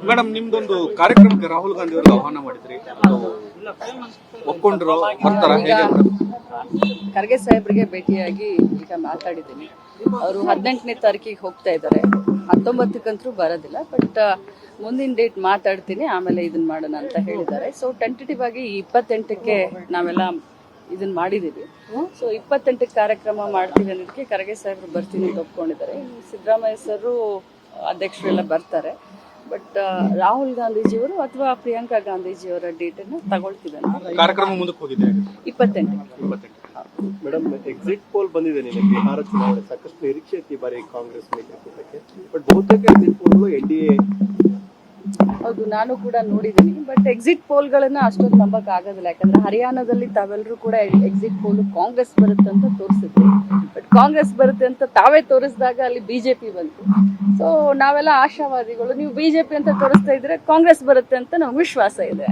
Madam, ನಿಮ್ದೊಂದು ಕಾರ್ಯಕ್ರಮಕ್ಕೆ ರಾಹುಲ್ ಗಾಂಧಿ ಅವರಿಗೆ ಆಹ್ವಾನ ಮಾಡಿದ್ರಿ, ಅದು ಒಪ್ಕೊಂಡ್ರು, ಬರ್ತಾರ ಹೇಗೆ? ಖರ್ಗೆ ಸಾಹೇಬ್ರಿಗೆ ಭೇಟಿಯಾಗಿ ಈಗ ಮಾತಾಡಿದ್ದೀನಿ. ಅವರು 18ನೇ ತಾರೀಕಿಗೆ ಹೋಗ್ತಾ ಇದ್ದಾರೆ. 19ಕ್ಕಂತೂ ಬರೋದಿಲ್ಲ, ಬಟ್ ಮುಂದಿನ ಡೇಟ್ ಮಾತಾಡ್ತೀನಿ, ಆಮೇಲೆ ಇದನ್ನ ಮಾಡೋಣ ಅಂತ ಹೇಳಿದ್ದಾರೆ. ಸೊ ಟೆಂಟೇಟಿವ್ ಆಗಿ 28ಕ್ಕೆ ನಾವೆಲ್ಲ ಇದನ್ನ ಮಾಡಿದ್ದೀವಿ. ಸೊ 28ಕ್ಕೆ ಕಾರ್ಯಕ್ರಮ ಮಾಡ್ತೀವಿ ಅನ್ನೋದಕ್ಕೆ ಖರ್ಗೆ ಸಾಹೇಬ್ರು ಬರ್ತೀನಿ ಅಂತ ಒಪ್ಕೊಂಡಿದ್ದಾರೆ. ಸಿದ್ದರಾಮಯ್ಯ ಸರು ಅಧ್ಯಕ್ಷರೆಲ್ಲ ಬರ್ತಾರೆ. ಬಟ್ ರಾಹುಲ್ ಗಾಂಧೀಜಿಯವರು ಅಥವಾ ಪ್ರಿಯಾಂಕಾ ಗಾಂಧೀಜಿಯವರ ಡೇಟನ್ನು ತಗೊಳ್ತೀವಿ. ಕಾರ್ಯಕ್ರಮ ಮುಂದಕ್ಕೆ ಹೋಗಿದೆ 28ಕ್ಕೆ. ಮೇಡಮ್, ಎಕ್ಸಿಟ್ ಪೋಲ್ ಬಂದಿದೆ ನಿನ್ನೆ ಬಿಹಾರ ಚುನಾವಣೆ, ಸಾಕಷ್ಟು ನಿರೀಕ್ಷೆ ಇತ್ತು ಈ ಬಾರಿ ಕಾಂಗ್ರೆಸ್ ಮೈತ್ರಿಕೂಟಕ್ಕೆ. ಬಟ್ ಬಹುತೇಕ ಎಕ್ಸಿಟ್ ಪೋಲ್ NDA. ಹೌದು, ನಾನು ಕೂಡ ನೋಡಿದ್ದೀನಿ. ಬಟ್ ಎಕ್ಸಿಟ್ ಪೋಲ್ಗಳನ್ನ ಅಷ್ಟೊಂದು ನಂಬಕ್ ಆಗೋದಿಲ್ಲ. ಯಾಕಂದ್ರೆ ಹರಿಯಾಣದಲ್ಲಿ ತಾವೆಲ್ಲರೂ ಕೂಡ ಎಕ್ಸಿಟ್ ಪೋಲ್ ಕಾಂಗ್ರೆಸ್ ಬರುತ್ತೆ ಅಂತ ತೋರಿಸಿದ್ರು. ಬಟ್ ಕಾಂಗ್ರೆಸ್ ಬರುತ್ತೆ ಅಂತ ತಾವೇ ತೋರಿಸಿದಾಗ ಅಲ್ಲಿ ಬಿಜೆಪಿ ಬಂತು. ಸೊ ನಾವೆಲ್ಲ ಆಶಾವಾದಿಗಳು. ನೀವು ಬಿಜೆಪಿ ಅಂತ ತೋರಿಸ್ತಾ ಇದ್ರೆ ಕಾಂಗ್ರೆಸ್ ಬರುತ್ತೆ ಅಂತ ನಮ್ಗೆ ವಿಶ್ವಾಸ ಇದೆ.